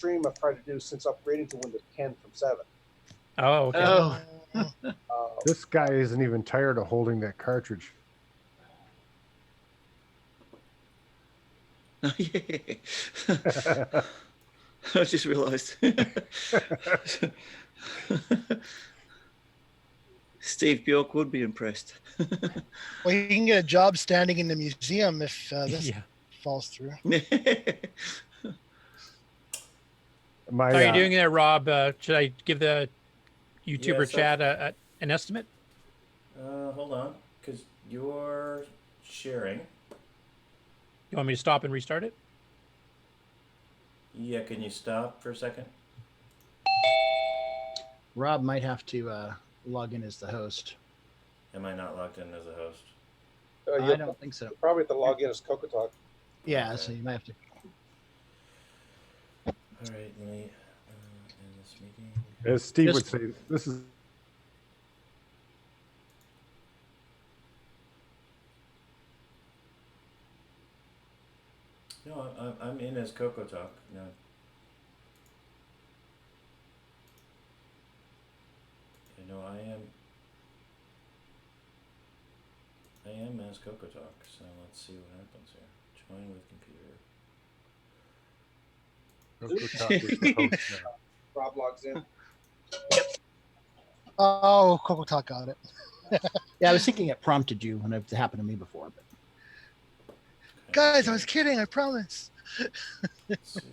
stream I've tried to do since upgrading to Windows 10 from 7. Oh, okay. This guy isn't even tired of holding that cartridge. Oh, yeah. I just realised. Steve Bjork would be impressed. Well, you can get a job standing in the museum if this falls through. My, How are you doing there, Rob? Should I give the YouTuber Yes, chat an estimate? Hold on, because you're sharing. You want me to stop and restart it? Yeah, can you stop for a second? Rob might have to log in as the host. Am I not logged in as a host? I don't think so. You probably have to log in as CoCoTALk. Yeah, Okay. so you might have to. All right, let me end this meeting. As Steve would Just- say, this is No, I'm in as CoCoTALk now. You know, I am as CoCoTALk, so let's see what happens here. Join with computer. CoCoTALk is the host now. Rob logs in. Oh, CoCoTALk got it. Yeah, I was thinking it prompted you when it happened to me before. But Guys, I was kidding. I promise.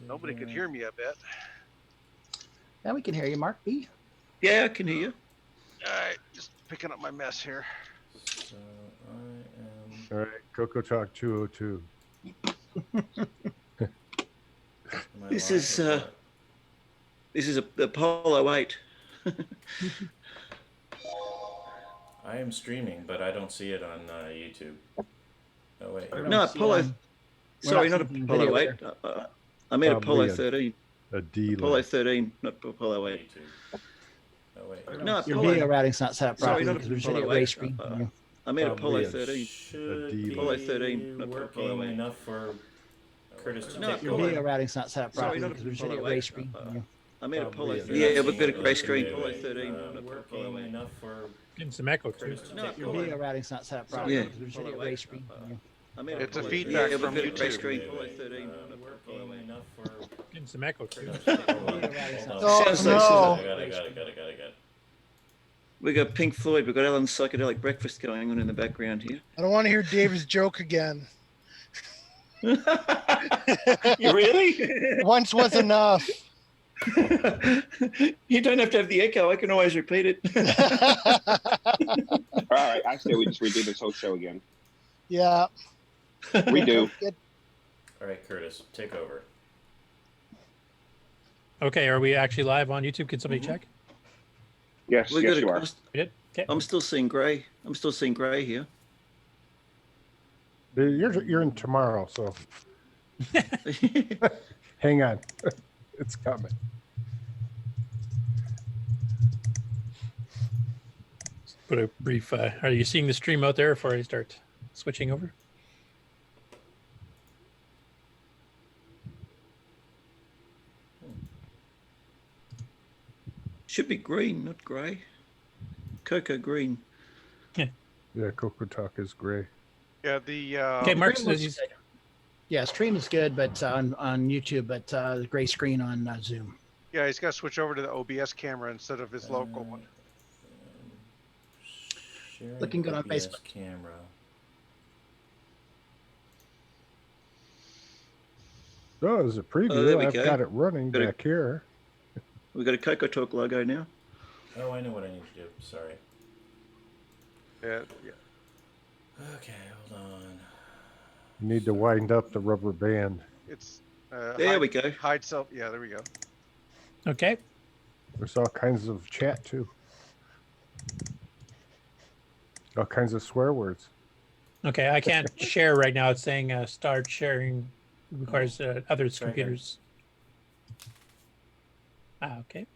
Nobody could hear me, I bet. yeah, we can hear you, Mark B. Yeah, I can hear you. All right, just picking up my mess here. So I am. All right, CoCoTALk 202. Am I This live is or what? This is Apollo 8. I am streaming, but I don't see it on YouTube. Oh wait. I don't No, see Apollo. on- we're Sorry, not seeing Apollo video 8. I meant Apollo Probably 13. A D. Apollo 13, not Apollo 8. YouTube. Oh wait. No, Your Apollo. video routing's not set up Sorry, properly not because there's Apollo video 8. gray screen. I meant Probably Apollo a 13. Should D. be Apollo 13, not working Apollo 8. enough for Curtis to No, take Your Apollo. video routing's not set up Sorry, properly not because there's Apollo video 8. gray screen. I meant Apollo Probably 13. a- Yeah, we've got a grey screen. Wait, Apollo wait, 13, not Apollo working 8. enough for Getting some echo too. Curtis to No, take Your over. video routing's not set up properly Yeah. because there's video gray screen. I meant It's a Apollo feedback 13. from Yeah, we've got a grey YouTube. screen. Apollo 13, not Working Apollo 8. enough for Getting some echo too. Curtis to take over. Video routing's not Oh, Sounds set like- up no. I got it. We got Pink Floyd. We've got Alan's psychedelic breakfast going on in the background here. I don't want to hear Dave's joke again. You really? Once was enough. You don't have to have the echo. I can always repeat it. All right, I say we just redo this whole show again. Yeah. Redo. All right, Curtis, take over. Okay, are we actually live on YouTube? Can somebody check? Yes, We yes, got you a are. cost. We did? Okay. I'm still seeing grey. Here. You're in tomorrow, so hang on. It's coming. Put a brief. Are you seeing the stream out there before I start switching over? Should be green, not grey. Cocoa green. Yeah, CoCoTALk is gray. Yeah, the Okay, Mark Stream says looks he's. good. Yeah, stream is good, but on YouTube, but the gray screen on Zoom. yeah, he's got to switch over to the OBS camera instead of his local one. Sharing Looking good on OBS Facebook. Camera. Oh, as a preview, there we I've go. got it running Got it. back here. We've got a CoCoTALK logo now. Oh, I know what I need to do. Sorry. Yeah, Okay, hold on. You need to wind up the rubber band. it's There we go. hide self. Yeah, there we go. Okay. There's all kinds of chat too. All kinds of swear words. Okay, I can't share right now. It's saying start sharing requires others' Try again. computers. Ah, okay.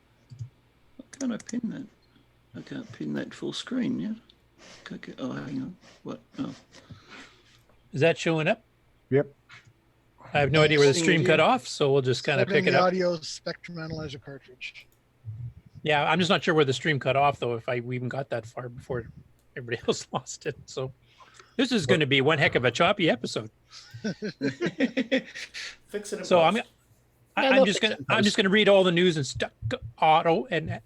Why can't I pin that? I can't pin that full screen yet. Oh, hang on. What? Oh. Is that showing up? Yep. I have no idea where the Sing stream with cut you. off, so we'll just kind of Type in pick it the up. audio spectrum analyzer cartridge. Yeah, I'm just not sure where the stream cut off though. If we even got that far before everybody else lost it. So this is going to be one heck of a choppy episode. Fix it in So post. I'm they'll just fix gonna it in I'm post. just gonna read all the news and stuff auto and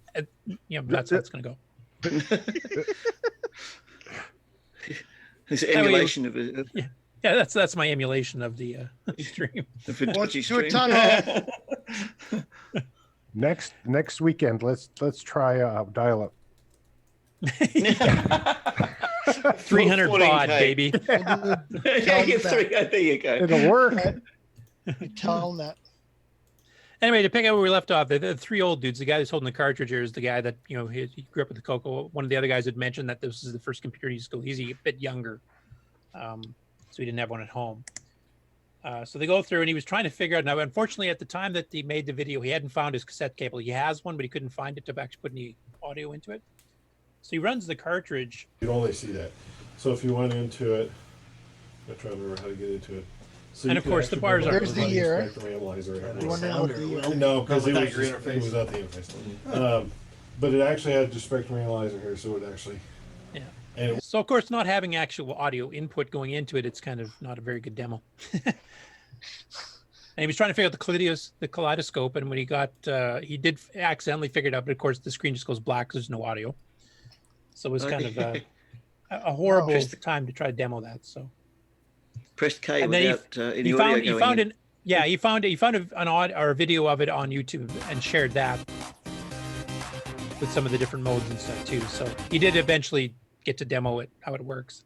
that's how it's gonna go. It's an That way you- emulation of a, Yeah, that's my emulation of the stream. of a Won't dodgy do a stream. ton Next weekend, let's try dial up. 300 Floating baud, kite. baby. Yeah, you get three. There you go. It'll work. Tell them that. Anyway, to pick up where we left off, the three old dudes. The guy who's holding the cartridge here is the guy that he grew up with the Coco. One of the other guys had mentioned that this is the first computer he used to go. He's a bit younger, so he didn't have one at home. So they go through, and he was trying to figure out. Now, unfortunately, at the time that he made the video, he hadn't found his cassette cable. He has one, but he couldn't find it to actually put any audio into it. So he runs the cartridge. You can only see that. So if you went into it, I'm trying to remember how to get into it. So And you of could course, the actually bars bring are- up There's the running year. spectrum analyzer. You wondering what the No, because it Without was your just, interface. it was out the interface. But it actually had the spectrum analyzer here, so it actually. Yeah. And it, So of course, not having actual audio input going into it, it's kind of not a very good demo. And he was trying to figure out the kaleidoscope, and when he got, he did accidentally figure it out, but of course the screen just goes black because there's no audio. So it was kind of a horrible Press the- time to try to demo that. So Pressed K and then without any audio going in. he found an odd or a video of it on YouTube and shared that with some of the different modes and stuff too. So he did eventually get to demo it, how it works.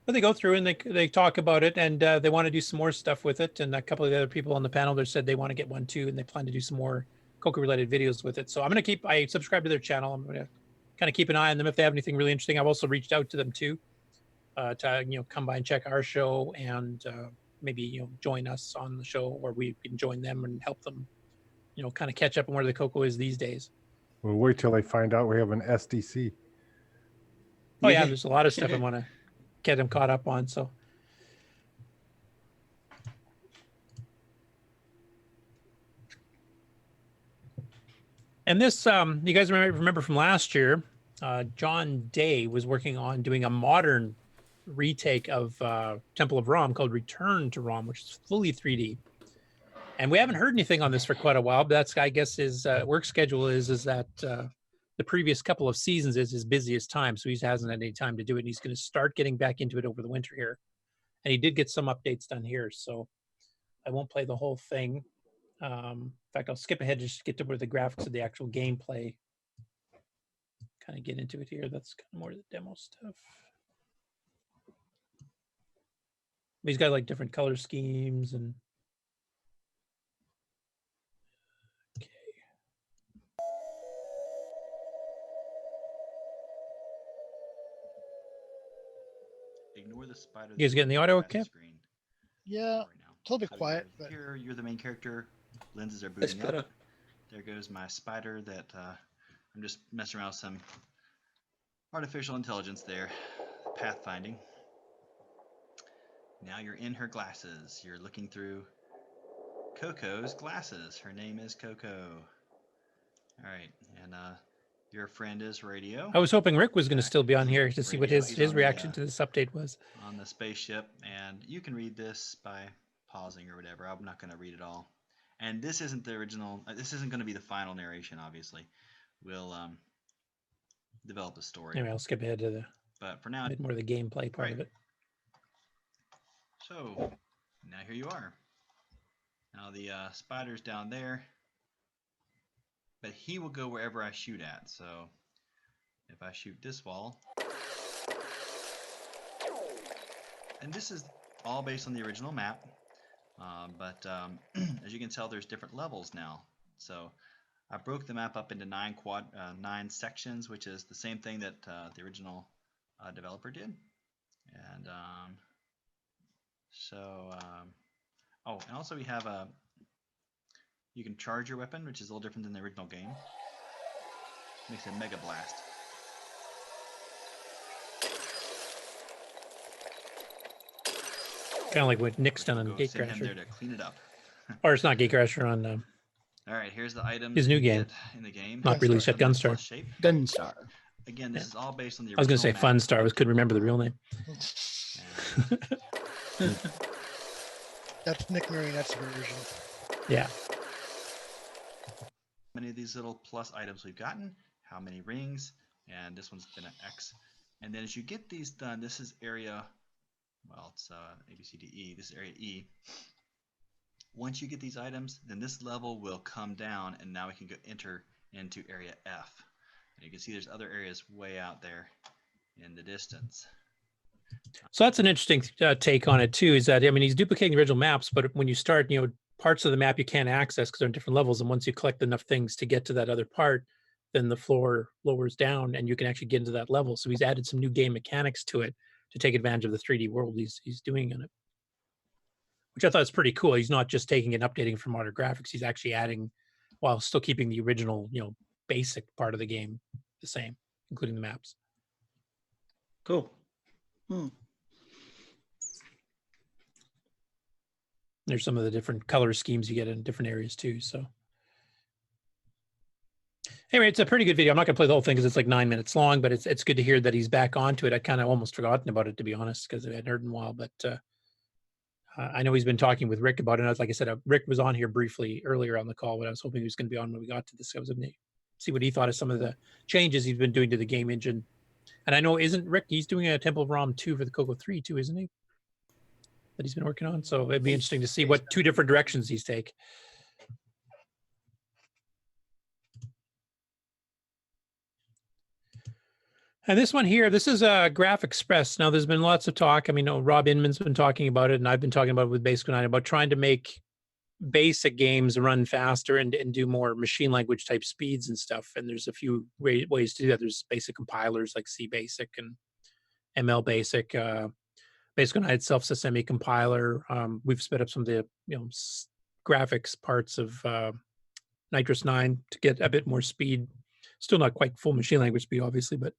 But they go through and they talk about it, and they want to do some more stuff with it. And a couple of the other people on the panel there said they want to get one too, and they plan to do some more Coco related videos with it. So I'm going to I subscribe to their channel. I'm going to kind of keep an eye on them if they have anything really interesting. I've also reached out to them too, to come by and check our show and maybe join us on the show, or we can join them and help them, kind of catch up on where the Coco is these days. We'll wait till they find out we have an SDC. Oh yeah, there's a lot of stuff I want to get them caught up on. So and this you guys remember from last year, John Day was working on doing a modern retake of Temple of Rom called Return to Rom, which is fully 3D. And we haven't heard anything on this for quite a while, but that's, I guess, his work schedule is that the previous couple of seasons is his busiest time, so he hasn't had any time to do it. And he's going to start getting back into it over the winter here. And he did get some updates done here, so I won't play the whole thing. In fact, I'll skip ahead just to get to where the graphics of the actual gameplay kind of get into it here. That's kind of more the demo stuff. He's got like different color schemes and okay. Ignore the spider. You guys getting the audio okay? Screen Yeah, right now. a little bit So quiet, but here you're the main character. Lenses are That's booting better. up. There goes my spider that I'm just messing around with some artificial intelligence there, pathfinding. Now you're in her glasses. You're looking through Coco's glasses. Her name is Coco. All right, and your friend is Radio. I was hoping Rick was going to still be on here to see what Radio, his he's on the, reaction to this update was. on the spaceship, and you can read this by pausing or whatever. I'm not going to read it all. And this isn't the original. This isn't going to be the final narration, obviously. We'll develop a story. Anyway, I'll skip ahead to the But for now, bit more of the gameplay part of it. so now here you are. Now the spider's down there, but he will go wherever I shoot at. So if I shoot this wall, and this is all based on the original map, but as you can tell, there's different levels now. So I broke the map up into 9 sections, which is the same thing that the original developer did. And oh, and also we have you can charge your weapon, which is a little different than the original game. Makes a mega blast. Kind of like what Nick's done on Go send him there Gatecrasher. to clean it up. Or it's not Gatecrasher on All right, here's the items his new you game. get in the game. Not released yet, Come in a Gunstar. plus shape. Gunstar. Again, this is all based on the I was going original to say Funstar. I was couldn't remember the real name. That's Nick Marionette's version. Yeah. How many of these little plus items we've gotten, how many rings, and this one's been an X. And then as you get these done, this is area, well, it's A, B, C, D, E. This is area E. Once you get these items, then this level will come down, and now we can go enter into area F. And you can see there's other areas way out there in the distance. So that's an interesting take on it too, is that, I mean, he's duplicating the original maps, but when you start, parts of the map you can't access because they're in different levels. And once you collect enough things to get to that other part, then the floor lowers down and you can actually get into that level. So he's added some new game mechanics to it to take advantage of the 3D world he's doing in it, which I thought was pretty cool. He's not just taking and updating from modern graphics. He's actually adding, while still keeping the original, basic part of the game the same, including the maps. Cool. There's some of the different color schemes you get in different areas too. So anyway, it's a pretty good video. I'm not gonna play the whole thing because it's like 9 minutes long, but it's good to hear that he's back onto it. I kind of almost forgotten about it, to be honest, because I hadn't heard in a while. But I know he's been talking with Rick about it. Like I said, Rick was on here briefly earlier on the call, but I was hoping he was going to be on when we got to this. I was going to see what he thought of some of the changes he's been doing to the game engine. And I know, isn't Rick, he's doing a Temple of Rom 2 for the Coco 3 too, isn't he? That he's been working on. So it'd be interesting to see what two different directions he's take. And this one here, this is Graph Express. Now, there's been lots of talk. I mean, Rob Inman's been talking about it, and I've been talking about it with Basic 9 about trying to make basic games run faster and do more machine language type speeds and stuff. And there's a few ways to do that. There's basic compilers like C Basic and ML Basic. Basic 9 itself is a semi compiler. We've sped up some of the graphics parts of Nitrous 9 to get a bit more speed. Still not quite full machine language speed, obviously, but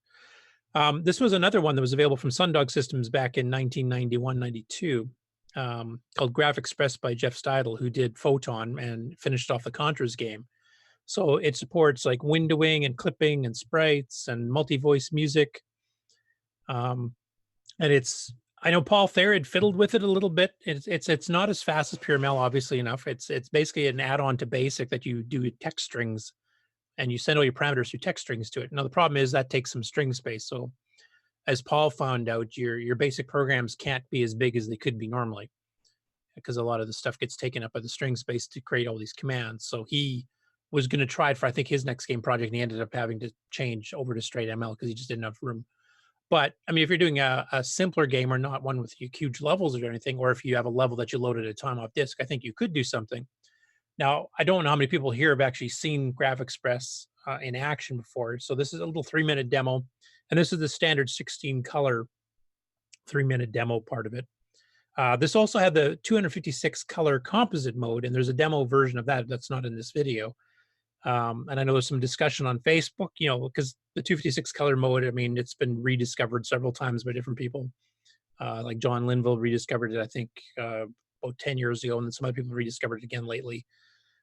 this was another one that was available from Sundog Systems back in 1991-92, called Graph Express by Jeff Steidl, who did Photon and finished off the Contras game. So it supports like windowing and clipping and sprites and multi-voice music. And I know Paul Thayer had fiddled with it a little bit. It's not as fast as PureML, obviously enough. It's basically an add-on to Basic that you do text strings, and you send all your parameters through text strings to it. Now, the problem is that takes some string space. So as Paul found out, your basic programs can't be as big as they could be normally, because a lot of the stuff gets taken up by the string space to create all these commands. So he was going to try it for, I think, his next game project, and he ended up having to change over to straight ML because he just didn't have room. But I mean, if you're doing a simpler game or not one with huge levels or anything, or if you have a level that you load at a time off disk, I think you could do something. Now, I don't know how many people here have actually seen Graph Express in action before. So this is a little 3-minute demo, and this is the standard 16 color 3-minute demo part of it. This also had the 256 color composite mode, and there's a demo version of that that's not in this video. And I know there's some discussion on Facebook, because the 256 color mode, I mean, it's been rediscovered several times by different people. Like John Linville rediscovered it, I think, about 10 years ago, and then some other people rediscovered it again lately.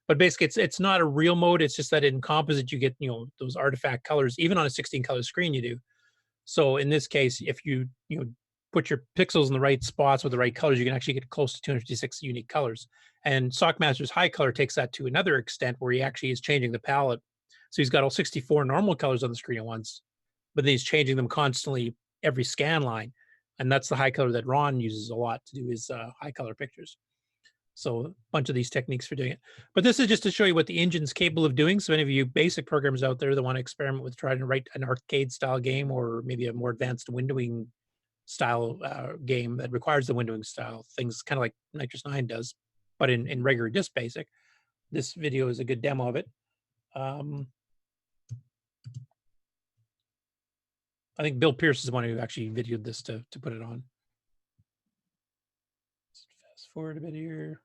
But basically, it's not a real mode. It's just that in composite, you get, those artifact colors, even on a 16 color screen you do. So in this case, if you put your pixels in the right spots with the right colors, you can actually get close to 256 unique colors. And Sockmaster's High Color takes that to another extent, where he actually is changing the palette. So he's got all 64 normal colors on the screen at once, but then he's changing them constantly every scan line. And that's the high color that Ron uses a lot to do his high color pictures. So a bunch of these techniques for doing it. But this is just to show you what the engine's capable of doing. So any of you basic programmers out there that want to experiment with trying to write an arcade style game, or maybe a more advanced windowing style game that requires the windowing style, things kind of like Nitrous 9 does, but in regular disk basic, this video is a good demo of it. I think Bill Pierce is the one who actually videoed this to put it on. Let's fast forward a bit here.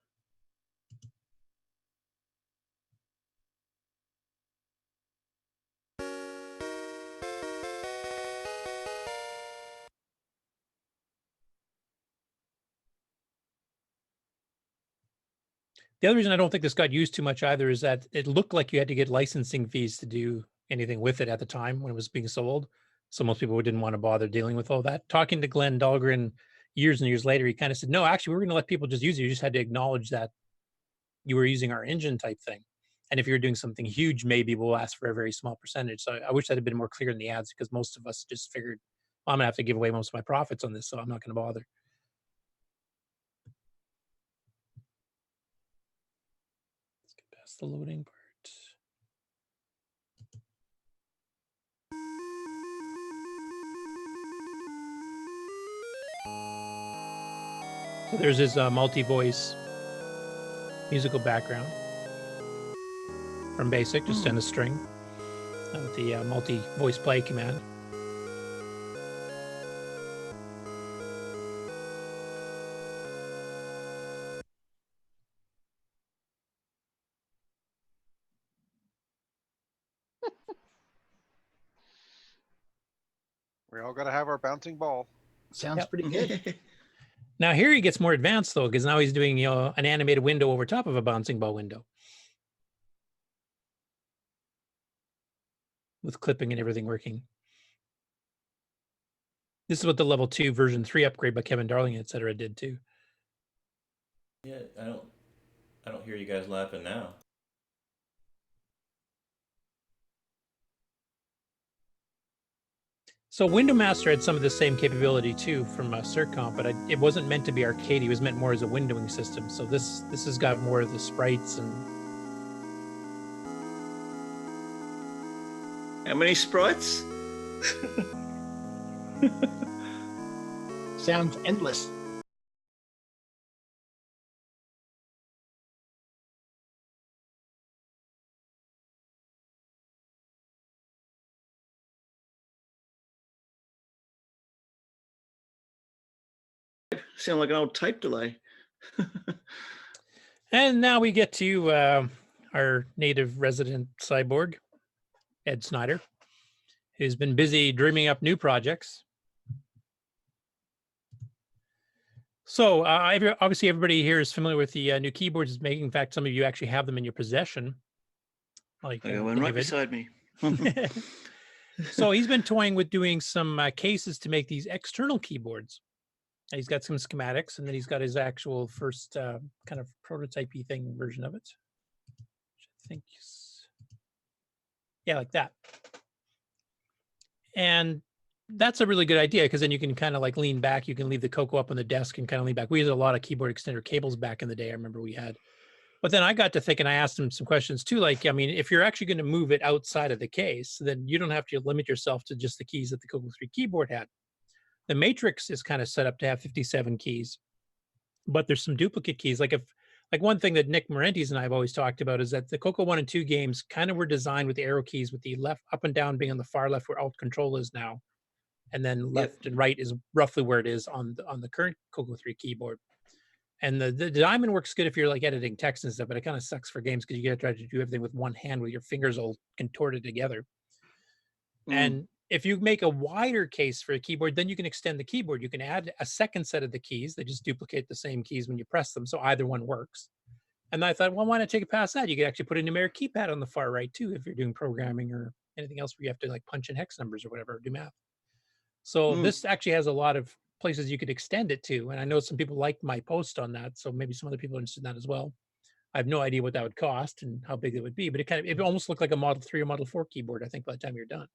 The other reason I don't think this got used too much either is that it looked like you had to get licensing fees to do anything with it at the time when it was being sold. So most people didn't want to bother dealing with all that. Talking to Glenn Dahlgren years and years later, he kind of said, no, actually, we're going to let people just use it. You just had to acknowledge that you were using our engine type thing. And if you're doing something huge, maybe we'll ask for a very small percentage. So I wish that had been more clear in the ads because most of us just figured, well, I'm going to have to give away most of my profits on this, so I'm not going to bother. Let's get past the loading part. So there's his multi-voice musical background from BASIC, just in a string with the multi-voice play command. We all got to have our bouncing ball. Sounds pretty good. Now here he gets more advanced though, because now he's doing an animated window over top of a bouncing ball window with clipping and everything working. This is what the level 2 version 3 upgrade by Kevin Darling, etc. did too. Yeah, I don't hear you guys laughing now. So Window Master had some of the same capability too from CircComp, but it wasn't meant to be arcade. It was meant more as a windowing system. So this has got more of the sprites and. How many sprites? Sounds endless. Sound like an old tape delay. And now we get to our native resident cyborg, Ed Snyder, who's been busy dreaming up new projects. So obviously everybody here is familiar with the new keyboards he's making. In fact, some of you actually have them in your possession. Like I got one right beside me. So he's been toying with doing some cases to make these external keyboards. And he's got some schematics, and then he's got his actual first kind of prototype-y thing version of it. Which I think is, yeah, like that. And that's a really good idea because then you can kind of like lean back. You can leave the Coco up on the desk and kind of lean back. We used a lot of keyboard extender cables back in the day. I remember we had. But then I got to thinking, I asked him some questions too. Like, I mean, if you're actually going to move it outside of the case, then you don't have to limit yourself to just the keys that the Coco 3 keyboard had. The Matrix is kind of set up to have 57 keys, but there's some duplicate keys. Like one thing that Nick Marentes and I have always talked about is that the Coco 1 and 2 games kind of were designed with the arrow keys, with the left up and down being on the far left where Alt Control is now, and then left and right is roughly where it is on the current Coco 3 keyboard. And the diamond works good if you're like editing text and stuff, but it kind of sucks for games because you got to try to do everything with one hand with your fingers all contorted together. And if you make a wider case for a keyboard, then you can extend the keyboard. You can add a second set of the keys. They just duplicate the same keys when you press them, so either one works. And I thought, well, why not take it past that? You could actually put a numeric keypad on the far right too if you're doing programming or anything else where you have to like punch in hex numbers or whatever, or do math. So this actually has a lot of places you could extend it to. And I know some people liked my post on that, so maybe some other people are interested in that as well. I have no idea what that would cost and how big it would be, but it almost looked like a Model 3 or Model 4 keyboard, I think, by the time you're done.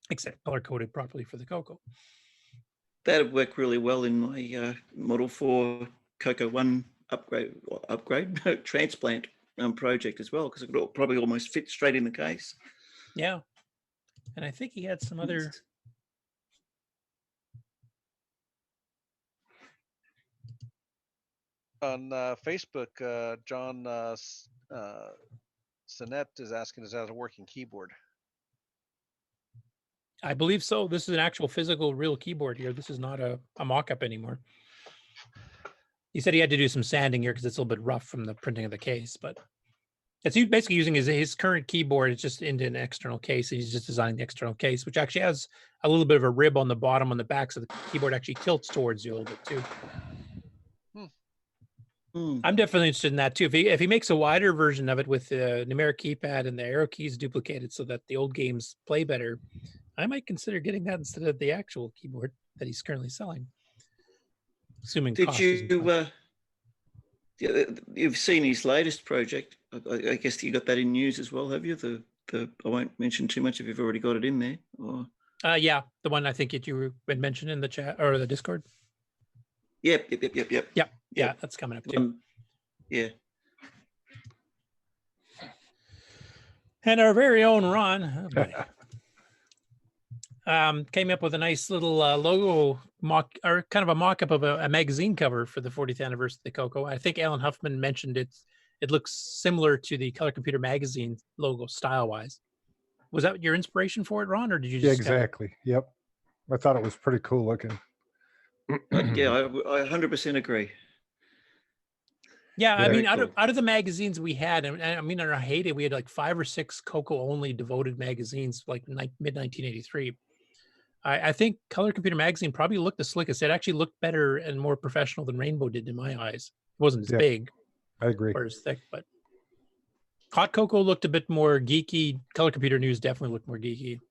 Except color-coded properly for the Coco. That'd work really well in my Model 4 Coco 1 upgrade transplant project as well, because it would probably almost fit straight in the case. Yeah. And I think he had some other... On Facebook, John Sinet is asking us how to working keyboard. I believe so. This is an actual physical real keyboard here. This is not a mock-up anymore. He said he had to do some sanding here because it's a little bit rough from the printing of the case, but it's basically using his current keyboard. It's just into an external case. He's just designing the external case, which actually has a little bit of a rib on the bottom on the back, so the keyboard actually tilts towards you a little bit too. I'm definitely interested in that too. If he makes a wider version of it with the numeric keypad and the arrow keys duplicated so that the old games play better, I might consider getting that instead of the actual keyboard that he's currently selling. Assuming Did cost isn't fun. you've seen his latest project? I guess you got that in news as well, have you? The I won't mention too much if you've already got it in there. Or Yeah, the one I think that you had mentioned in the chat or the Discord. Yep. Yeah, that's coming up too. Yeah. And our very own Ron came up with a nice little logo mock, or kind of a mock-up of a magazine cover for the 40th anniversary of the Coco. I think Alan Huffman mentioned it. It looks similar to the Color Computer Magazine logo style-wise. Was that your inspiration for it, Ron, or did you just exactly? Yep, I thought it was pretty cool looking. Yeah, I 100% agree. Yeah, I mean, cool. out of the magazines we had, and I mean, in our heyday, we had like 5 or 6 Coco only devoted magazines, like mid 1983. I think Color Computer Magazine probably looked the slickest. It actually looked better and more professional than Rainbow did in my eyes. It wasn't as big, I agree, or as thick, but Hot Coco looked a bit more geeky. Color Computer News definitely looked more geeky.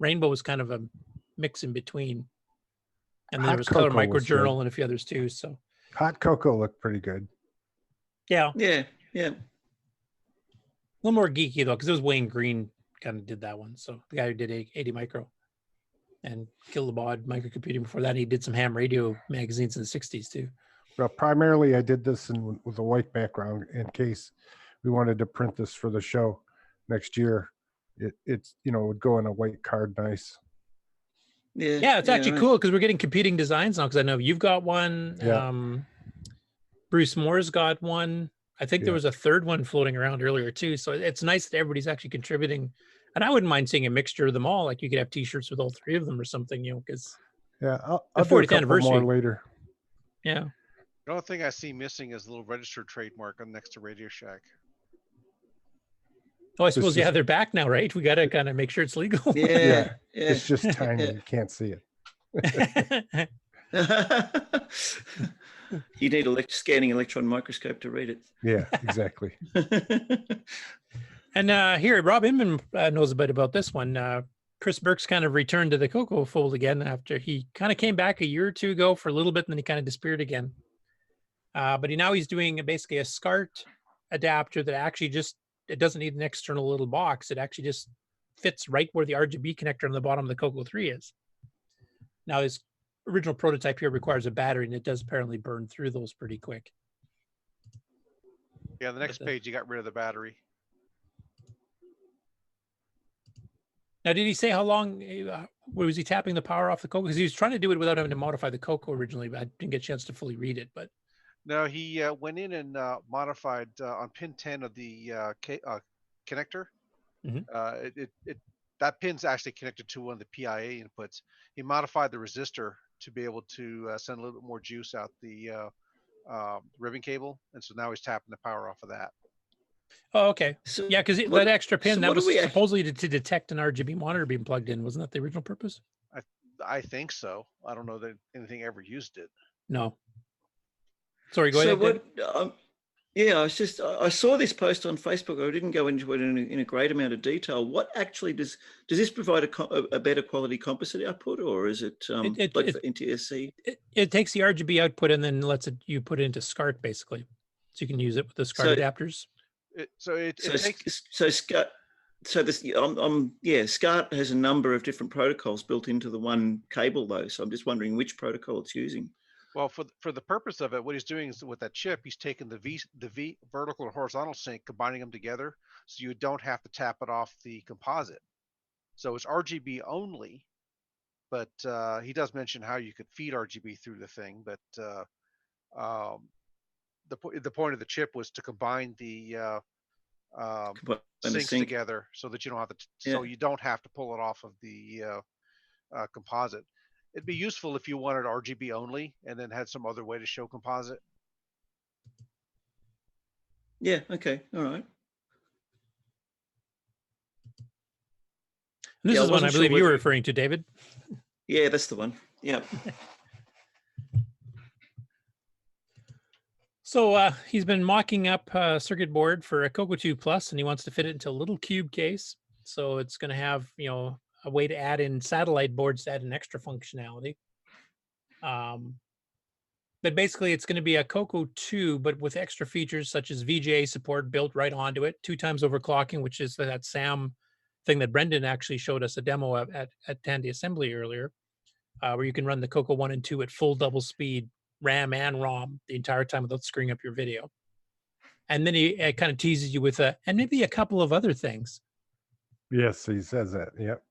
Rainbow was kind of a mix in between, and then there was Color Microjournal and a few others too. So Hot Coco looked pretty good. Yeah. Yeah. A little more geeky though, because it was Wayne Green kind of did that one. So the guy who did 80 Micro and Kill the Bod microcomputing before that, he did some ham radio magazines in the 60s too. Well, primarily I did this with a white background in case we wanted to print this for the show next year. It's would go in a white card, nice. Yeah, it's actually cool because we're getting competing designs now. Because I know you've got one. Yeah. Bruce Moore's got one. I think there was a third one floating around earlier too. So it's nice that everybody's actually contributing. And I wouldn't mind seeing a mixture of them all. Like you could have T-shirts with all 3 of them or something, because I'll the do a 40th couple anniversary more later. Yeah. The only thing I see missing is a little registered trademark on next to Radio Shack. Oh, I suppose they're back now, right? We got to kind of make sure it's legal. Yeah. It's just tiny. You can't see it. You need a scanning electron microscope to read it. Yeah, exactly. And here, Rob Inman knows a bit about this one. Chris Burke's kind of returned to the Coco fold again after he kind of came back a year or 2 ago for a little bit, and then he kind of disappeared again. But he's doing basically a SCART adapter that actually it doesn't need an external little box. It actually just fits right where the RGB connector on the bottom of the Coco 3 is. Now, his original prototype here requires a battery, and it does apparently burn through those pretty quick. Yeah, the next page, you got rid of the battery. Now, did he say how long was he tapping the power off the Coco? Because he was trying to do it without having to modify the Coco originally, but I didn't get a chance to fully read it. But no, he went in and modified on pin 10 of the connector. That pin's actually connected to one of the PIA inputs. He modified the resistor to be able to send a little bit more juice out the ribbon cable, and so now he's tapping the power off of that. Oh, okay. So, yeah, because that extra pin, that was supposedly to detect an RGB monitor being plugged in. Wasn't that the original purpose? I think so. I don't know that anything ever used it. No. Sorry, go ahead. I saw this post on Facebook. I didn't go into it in a great amount of detail. What actually does this provide a better quality composite output, or is it like for NTSC? It takes the RGB output and then lets you put it into SCART basically, so you can use it with the SCART adapters. SCART has a number of different protocols built into the one cable though. So I'm just wondering which protocol it's using. Well, for the purpose of it, what he's doing is with that chip, he's taking the V vertical and horizontal sync, combining them together, so you don't have to tap it off the composite. So it's RGB only, but he does mention how you could feed RGB through the thing. But the point of the chip was to combine the syncs together, so that you don't have to, so you don't have to pull it off of the composite. It'd be useful if you wanted RGB only and then had some other way to show composite. Yeah, okay, all right. This is one I believe you were referring to, David. Yeah, that's the one. Yeah. So he's been mocking up a circuit board for a Coco 2 Plus, and he wants to fit it into a little cube case. So it's going to have, a way to add in satellite boards to add an extra functionality. But basically, it's going to be a Coco 2, but with extra features such as VGA support built right onto it, 2x overclocking, which is that SAM thing that Brendan actually showed us a demo of at Tandy Assembly earlier, where you can run the Coco 1 and 2 at full double speed, RAM and ROM, the entire time without screwing up your video. And then he kind of teases you with and maybe a couple of other things. Yes, he says that. Yep.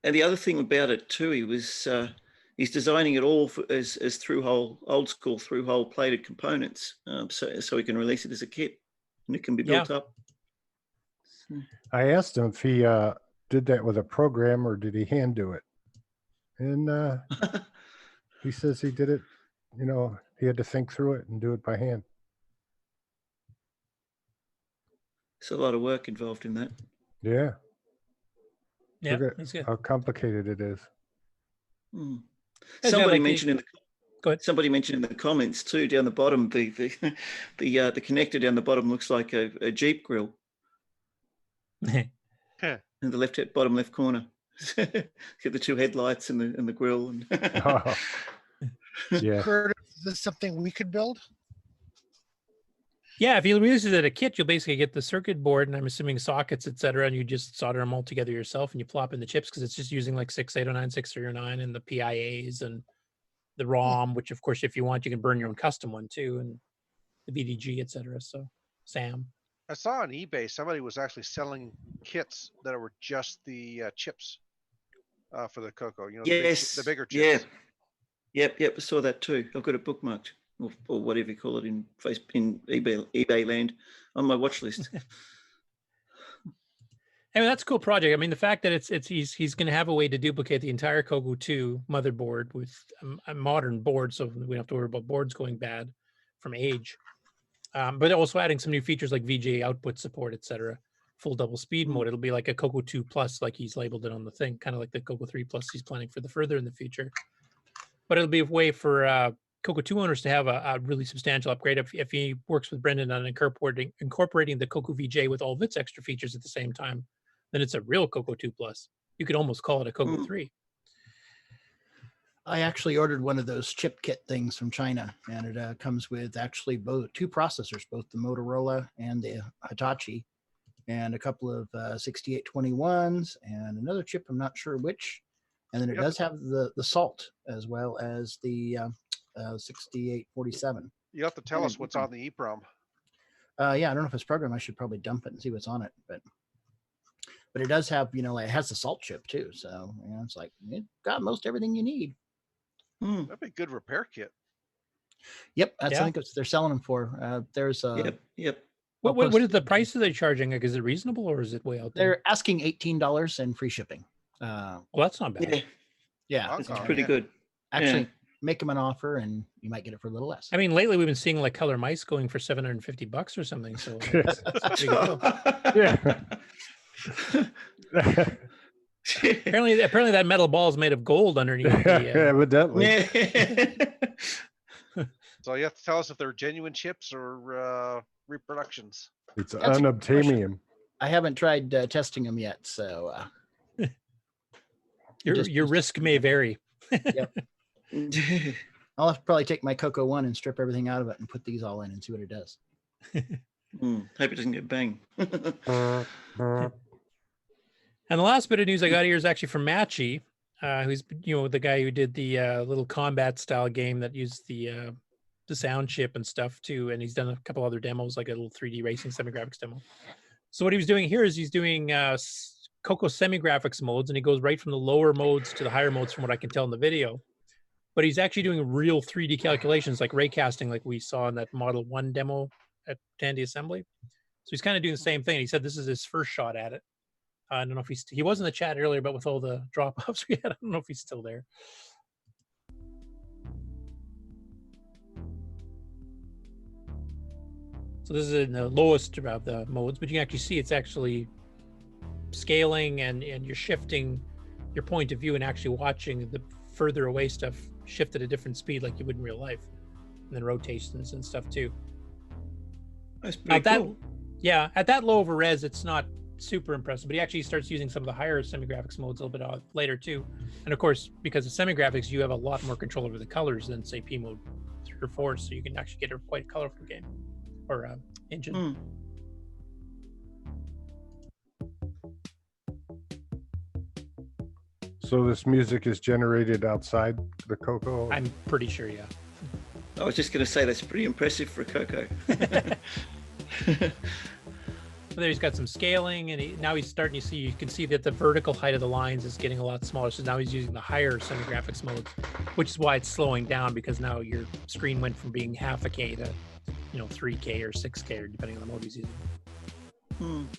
And the other thing about it too, he's designing it all as through-hole, old school through-hole plated components, so he can release it as a kit and it can be built up. I asked him if he did that with a program or did he hand do it, and he says he did it. He had to think through it and do it by hand. There's a lot of work involved in that. Yeah. Yeah, Look that's at good. how complicated it is. Somebody mentioned in the comments too, down the bottom, the connector down the bottom looks like a Jeep grill. In the bottom left corner. Get the two headlights and the grill. And Yeah. Curtis, is this something we could build? Yeah, if you release it as a kit, you'll basically get the circuit board, and I'm assuming sockets, etc., and you just solder them all together yourself, and you plop in the chips because it's just using like 6809, 6309, and the PIAs and the ROM, which of course, if you want, you can burn your own custom one too, and the VDG, etc. So, SAM. I saw on eBay somebody was actually selling kits that were just the chips for the Coco. Yes, the bigger chips. Yeah. Yep. I saw that too. I've got it bookmarked. Or whatever you call it in eBay land on my watch list. Anyway, that's a cool project. I mean, the fact that he's going to have a way to duplicate the entire Coco 2 motherboard with a modern board, so we don't have to worry about boards going bad from age. But also adding some new features like VGA output support, etc. Full double speed mode. It'll be like a Coco 2 Plus, like he's labeled it on the thing, kind of like the Coco 3 Plus he's planning for the further in the future. But it'll be a way for Coco 2 owners to have a really substantial upgrade if he works with Brendan on incorporating the Coco VJ with all of its extra features at the same time. Then it's a real Coco 2 Plus. You could almost call it a Coco 3. I actually ordered one of those chip kit things from China, and it comes with actually two processors, both the Motorola and the Hitachi, and a couple of 6821s and another chip, I'm not sure which. And then it does have the Salt as well as the 6847. You have to tell us what's on the EEPROM. Yeah, I don't know if it's programmed. I should probably dump it and see what's on it, but it does have, it has the Salt chip too. So it's like it got most everything you need. That'd be a good repair kit. Yep, I think they're selling them for. There's Yep. What is the price that they're charging? Like, is it reasonable or is it way out there? They're asking $18 and free shipping. Well, that's not bad. Yeah, it's pretty good. Actually, make them an offer and you might get it for a little less. I mean, lately we've been seeing like color mice going for $750 or something. So apparently that metal ball is made of gold underneath. Evidently. So you have to tell us if they're genuine chips or reproductions. It's unobtainium. I haven't tried testing them yet, so your risk may vary. Yep. I'll have to probably take my Coco 1 and strip everything out of it and put these all in and see what it does. Hope it doesn't get banged. And the last bit of news I got here is actually from Matchy, who's the guy who did the little combat style game that used the sound chip and stuff too, and he's done a couple other demos, like a little 3D racing semi-graphics demo. So what he was doing here is he's doing Coco semi-graphics modes, and he goes right from the lower modes to the higher modes from what I can tell in the video. But he's actually doing real 3D calculations like ray casting, like we saw in that Model 1 demo at Tandy Assembly. So he's kind of doing the same thing. He said this is his first shot at it. I don't know if he was in the chat earlier, but with all the drop-offs we had, I don't know if he's still there. So this is in the lowest of the modes, but you can actually see it's actually scaling and you're shifting your point of view and actually watching the further away stuff shift at a different speed like you would in real life. And and then rotations and stuff too. That's Now pretty cool. yeah, at that low of a res, it's not super impressive, but he actually starts using some of the higher semi-graphics modes a little bit later too. And of course, because of semi-graphics, you have a lot more control over the colors than say P mode 3 or 4, so you can actually get a quite colorful game or engine. So this music is generated outside the Coco? I'm pretty sure, yeah. I was just going to say that's pretty impressive for a Coco. There he's got some scaling, and now he's starting to see, you can see that the vertical height of the lines is getting a lot smaller. So now he's using the higher semi-graphics modes, which is why it's slowing down, because now your screen went from being half a K to, 3K or 6K, or depending on the mode he's using.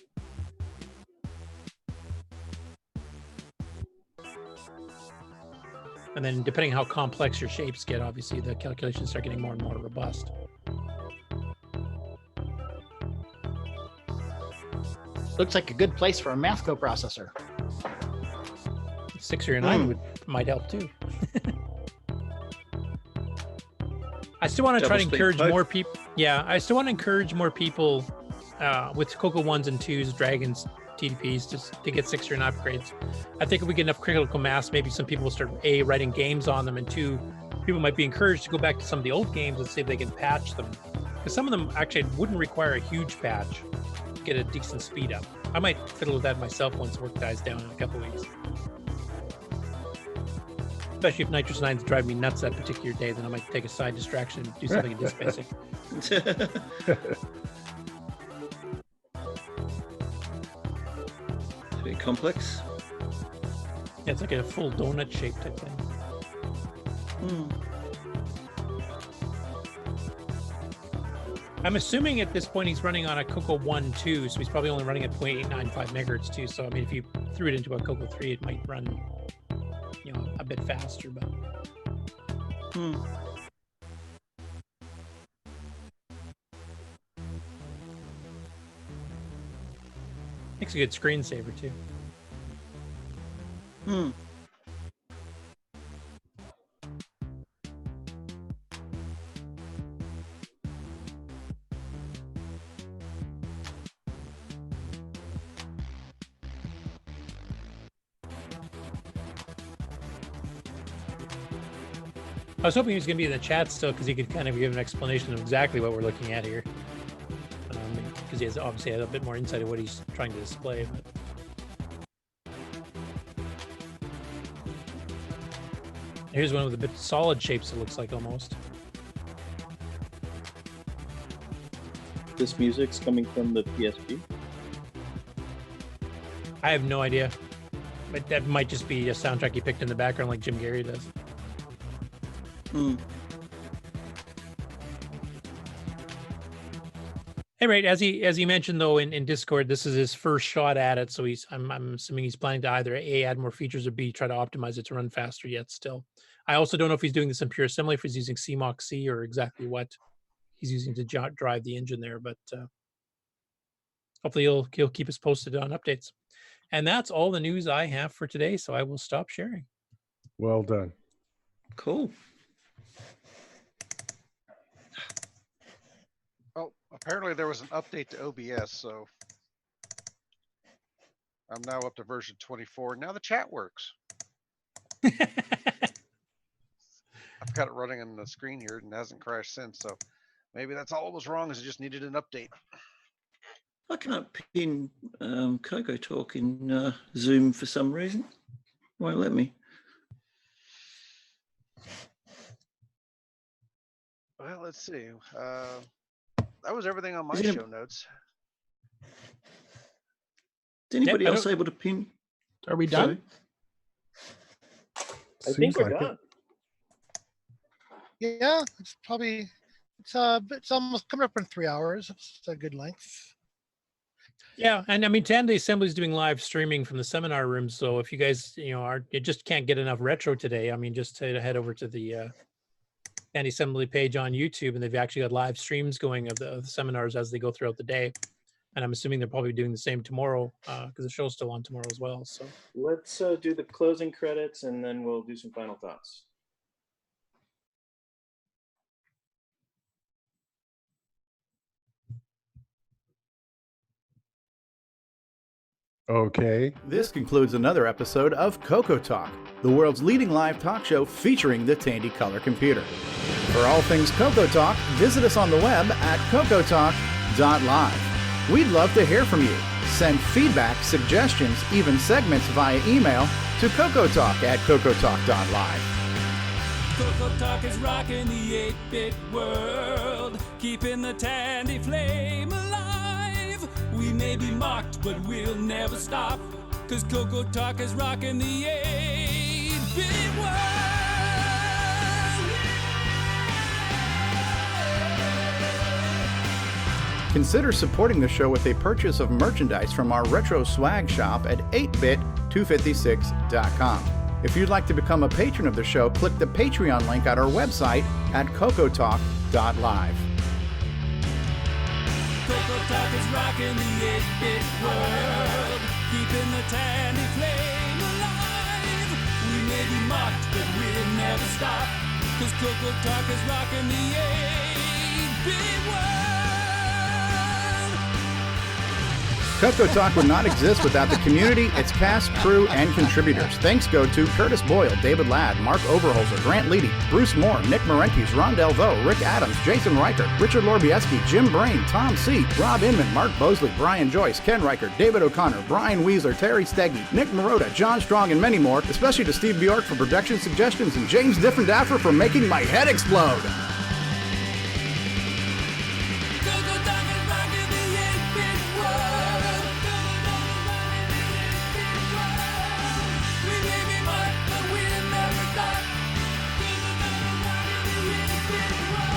And then depending how complex your shapes get, obviously the calculations start getting more and more robust. Looks like a good place for a math coprocessor. 6 or 9 might help too. I still want to try to encourage more people. Yeah, I still want to encourage more people with Coco 1s and 2s, Dragons, TDPs, just to get 6 or 9 upgrades. I think if we get enough critical mass, maybe some people will start A, writing games on them, and 2, people might be encouraged to go back to some of the old games and see if they can patch them. Because some of them actually wouldn't require a huge patch to get a decent speed up. I might fiddle with that myself once work dies down in a couple weeks. Especially if Nitrous 9s drive me nuts that particular day, then I might take a side distraction and do something this basic. Very complex. Yeah, it's like a full donut shape type thing. I'm assuming at this point he's running on a Coco 1 2, so he's probably only running at 0.895 megahertz too. So I mean, if you threw it into a Coco 3, it might run, a bit faster. But makes a good screensaver too. I was hoping he was going to be in the chat still, because he could kind of give an explanation of exactly what we're looking at here. Because he has obviously had a bit more insight of what he's trying to display. But here's one with a bit solid shapes, it looks like almost. This music's coming from the PSP? I have no idea. But that might just be a soundtrack he picked in the background like Jim Gary does. Hey, right, as he mentioned though in Discord, this is his first shot at it, so I'm assuming he's planning to either A, add more features, or B, try to optimize it to run faster yet still. I also don't know if he's doing this in pure assembly, if he's using CMOC-C or exactly what he's using to drive the engine there, but hopefully he'll keep us posted on updates. And that's all the news I have for today, so I will stop sharing. Well done. Cool. Oh, apparently there was an update to OBS, so I'm now up to version 24. Now the chat works. I've got it running on the screen here and it hasn't crashed since, so maybe that's all it was wrong, is it just needed an update. I cannot pin CoCoTALK in Zoom for some reason. Won't let me. Well, let's see. That was everything on my show notes. Is anybody else able to pin? Are we done? I think we're done. Yeah, it's almost coming up in 3 hours. It's a good length. Yeah, and I mean, Tandy Assembly is doing live streaming from the seminar room. So if you guys, you just can't get enough retro today, I mean, just to head over to the Tandy Assembly page on YouTube, and they've actually got live streams going of the seminars as they go throughout the day. And I'm assuming they're probably doing the same tomorrow because the show's still on tomorrow as well. So let's do the closing credits, and then we'll do some final thoughts. Okay. This concludes another episode of CoCoTALK, the world's leading live talk show featuring the Tandy color computer. For all things CoCoTALK, visit us on the web at cocotalk.live. We'd love to hear from you. Send feedback, suggestions, even segments via email to cocotalk@cocotalk.live. CocoTALK is rocking the 8-bit world, keeping the Tandy flame alive. We may be mocked, but we'll never stop, 'cause CocoTALK is rocking the 8-bit world. Consider supporting the show with a purchase of merchandise from our retro swag shop at 8bit256.com. If you'd like to become a patron of the show, click the Patreon link at our website at cocotalk.live. CocoTALK is rocking the 8-bit world, keeping the Tandy flame alive. We may be mocked, but we'll never stop, 'cause CocoTALK is rocking the 8-bit world. CoCoTALK would not exist without the community, its cast, crew, and contributors. Thanks go to Curtis Boyle, David Ladd, Mark Overholzer, Grant Leedy, Bruce Moore, Nick Marentes, Ron Delvaux, Rick Adams, Jason Reichert, Richard Lorbieski, Jim Brain, Tom C., Rob Inman, Mark Bosley, Brian Joyce, Ken Reichert, David O'Connor, Brian Weasler, Terry Steggy, Nick Marotta, John Strong, and many more, especially to Steve Bjork for production suggestions and James Differendaffer for making my head explode.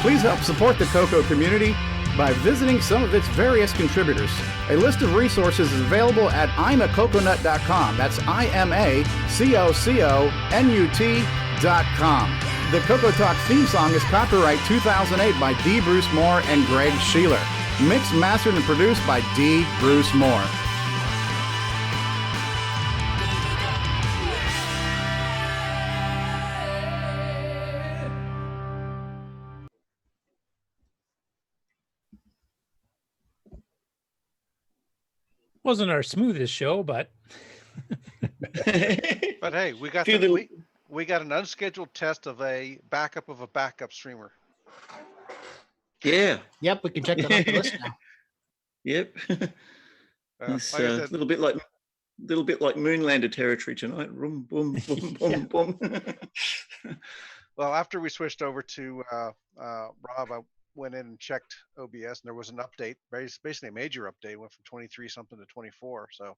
Please help support the CoCo community by visiting some of its various contributors. A list of resources is available at imacoconut.com. That's imacoconut.com. The CoCoTALK theme song is copyright 2008 by D. Bruce Moore and Greg Sheeler. Mixed, mastered, and produced by D. Bruce Moore. Wasn't our smoothest show, but But hey, we got we got an unscheduled test of a backup streamer. Yeah. Yep, we can check that off the list now. Yep. It's like I a said, little bit like Moonlander territory tonight. Boom, boom, boom, boom, boom. Well, after we switched over to Rob, I went in and checked OBS, and there was an update, basically a major update. Went from 23 something to 24. So,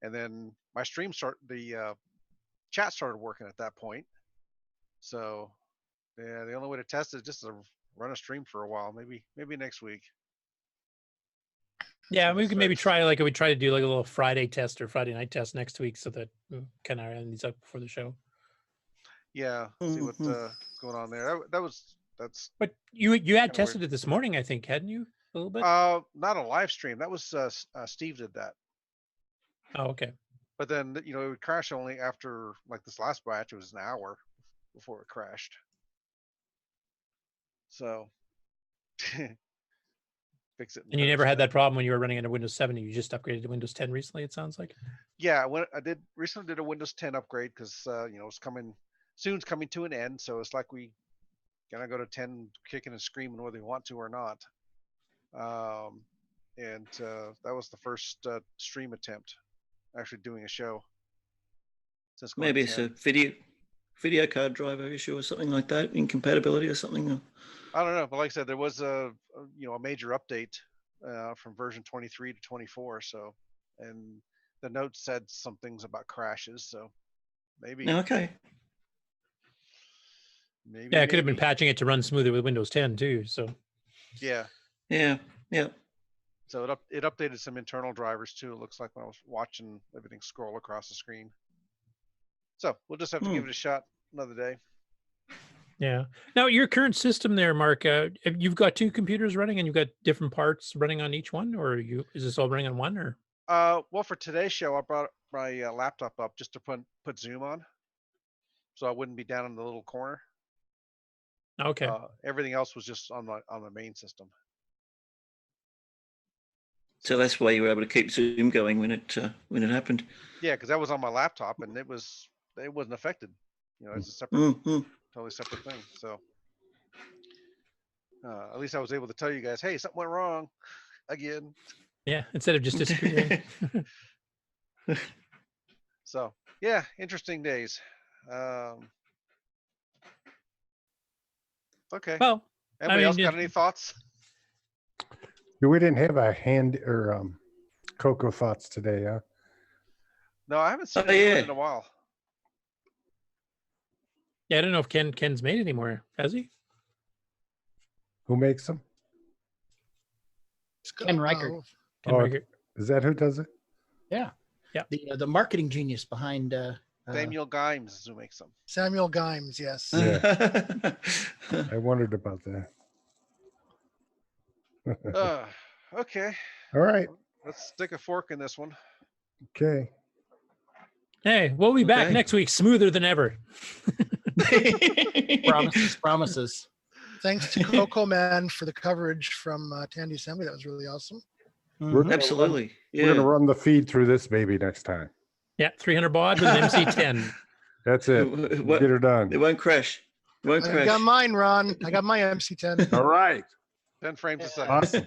and then my stream the chat started working at that point. So, yeah, the only way to test it is just to run a stream for a while. Maybe next week. yeah, we could maybe try we try to do like a little Friday test or Friday night test next week, so that we kind of end these up before the show. Yeah, see what's going on there. That's. But you had tested it this morning, I think, hadn't you? A little bit. Not a live stream. That was Steve did that. Oh, okay. But then it would crash only after like this last batch. It was an hour before it crashed. So fix it. And you never had that problem when you were running under Windows 7. You just upgraded to Windows 10 recently. It sounds like. Yeah, I recently did a Windows 10 upgrade because it's soon's coming to an end. So it's like we gonna go to 10 kicking and screaming whether we want to or not. And that was the first stream attempt, actually doing a show. Maybe it's a video card driver issue or something like that, incompatibility or something. I don't know, but like I said, there was a major update from version 23 to 24. So, and the note said some things about crashes. So maybe. Okay. Maybe. Yeah, it could have been patching it to run smoother with Windows 10 too. So. Yeah. Yeah. Yeah. So it updated some internal drivers too. It looks like when I was watching everything scroll across the screen. So we'll just have to give it a shot another day. Yeah. Now your current system there, Mark, you've got two computers running and you've got different parts running on each one, or is this all running on one? Or well, for today's show, I brought my laptop up just to put Zoom on, so I wouldn't be down in the little corner. Okay. Everything else was just on the main system. So that's why you were able to keep Zoom going when it happened. Yeah, because that was on my laptop and it wasn't affected. You know, it's a separate, totally separate thing. So at least I was able to tell you guys, hey, something went wrong again. Yeah, instead of just disappearing. So yeah, interesting days. Okay. Well, anybody else got any thoughts? We didn't have a hand or Coco thoughts today, huh? No, I haven't seen it in a while. Yeah, I don't know if Ken's made any more. Has he? Who makes them? Ken Reichert. Ken Reichert. Is that who does it? Yeah. Yeah. The marketing genius behind Samuel Gimes is who makes them. Samuel Gimes, yes. Yeah. I wondered about that. Okay. All right. Let's stick a fork in this one. Okay. Hey, we'll be back next week, smoother than ever. Promises. Thanks to Coco Man for the coverage from Tandy Assembly. That was really awesome. Absolutely. We're going to run the feed through this baby next time. Yeah, 300 baud with an MC10. That's it. Get her done. It won't crash. It won't crash. I got mine, Ron. I got my MC10. All right. 10 frames a second. Awesome.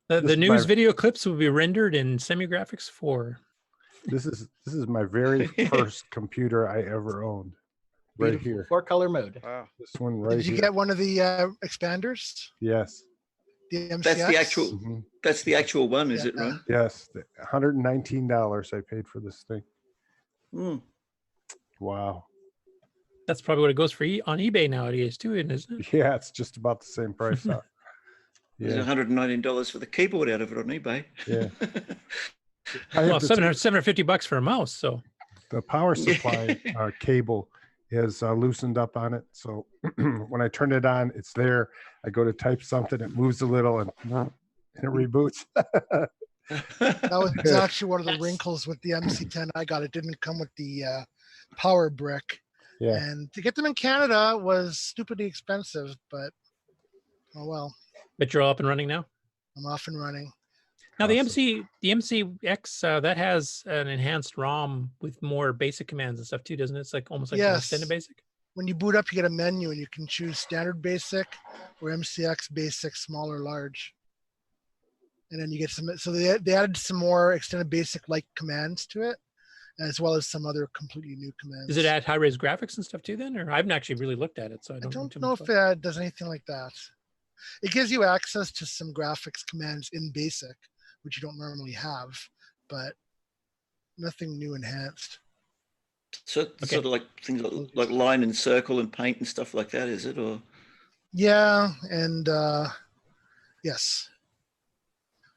The news video clips will be rendered in Semi-Graphics 4. This is my very first computer I ever owned. Right Beautiful here. 4-color mode. Wow. This one right here. Did you get one of the expanders? Yes. The MCX? That's the actual. That's the actual one, is it, Ron? Yes. $119 I paid for this thing. Wow. That's probably what it goes for on eBay nowadays too, isn't it? Yeah, it's just about the same price. There's $119 for the keyboard out of it on eBay. Yeah. Well, $750 for a mouse. So the power supply cable is loosened up on it. So when I turn it on, it's there. I go to type something, it moves a little, and it reboots. That was actually one of the wrinkles with the MC10 I got. It didn't come with the power brick. Yeah. And to get them in Canada was stupidly expensive, but oh well. But you're all up and running now? I'm off and running. Now the MCX that has an enhanced ROM with more basic commands and stuff too, doesn't it? It's like almost like an extended basic. When you boot up, you get a menu and you can choose standard basic or MCX basic, small or large. And then you get some. So they added some more extended basic like commands to it, as well as some other completely new commands. Does it add high-res graphics and stuff too then? Or I haven't actually really looked at it, so I don't know if it does anything like that. It gives you access to some graphics commands in BASIC, which you don't normally have, but nothing new enhanced. So sort of like things like line and circle and paint and stuff like that, is it? Or yeah, and yes.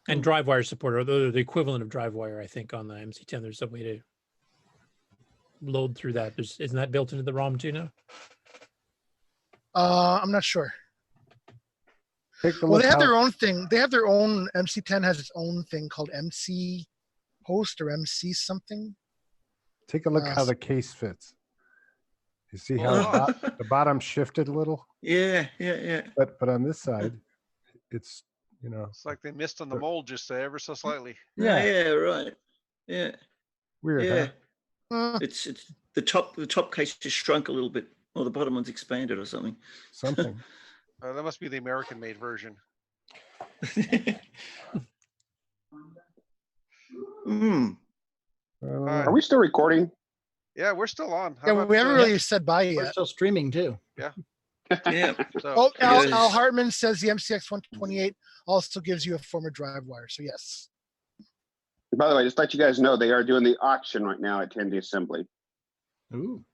And drive wire support, or the equivalent of drive wire, I think, on the MC10. There's a way to load through that. Isn't that built into the ROM too now? I'm not sure. Well, they have their own thing. They have their own. MC10 has its own thing called MC Host or MC something. Take a look how the case fits. You see how the bottom shifted a little? Yeah. But on this side, it's it's like they missed on the mold just ever so slightly. Yeah, right. Yeah. Weird. Yeah. Huh? It's the top case just shrunk a little bit, or the bottom one's expanded or something. Something. That must be the American-made version. Are we still recording? Yeah, we're still on. Yeah, we haven't really said bye yet. We're still streaming too. Yeah. Yeah. So, Al Hartman says the MCX 128 also gives you a form of drive wire. So yes. By the way, just to let you guys know, they are doing the auction right now at Tandy Assembly. Ooh.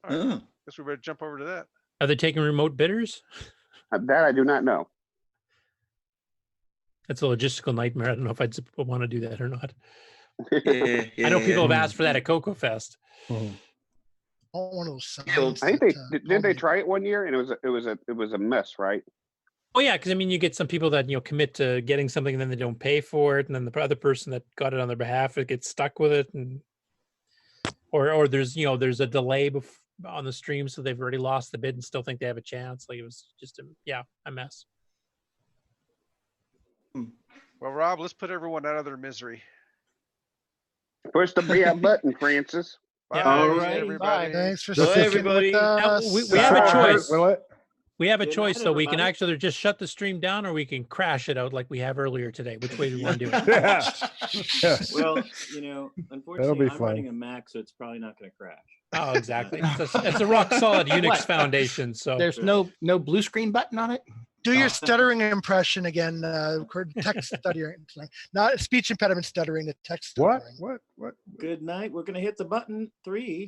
Right. Guess we better jump over to that. Are they taking remote bidders? That I do not know. That's a logistical nightmare. I don't know if I'd want to do that or not. Yeah, I know people have asked for that at CoCoFest. One of those signs. I think didn't they try it one year and it was a mess, right? Oh yeah, because I mean, you get some people that commit to getting something and then they don't pay for it, and then the other person that got it on their behalf gets stuck with it, and or there's a delay on the stream, so they've already lost the bid and still think they have a chance. Like it was just a mess. Well, Rob, let's put everyone out of their misery. Push the button, Francis. Bye, All right, everybody. bye. Thanks for Bye, sticking everybody. with Now, us. we have a choice. Will it? We have a Good choice, night, though. We can everybody. actually just shut the stream down, or we can crash it out like we have earlier today. Which way do we want to do it? Yeah. Well, you know, unfortunately, be I'm fun. running a Mac, so it's probably not going to crash. Oh, exactly. It's a rock solid Unix What? foundation. So There's no blue screen button on it. Do your stuttering impression again. Text stuttering, not speech impediment stuttering. The text What? stuttering. What? Good night. We're going to hit the button 3,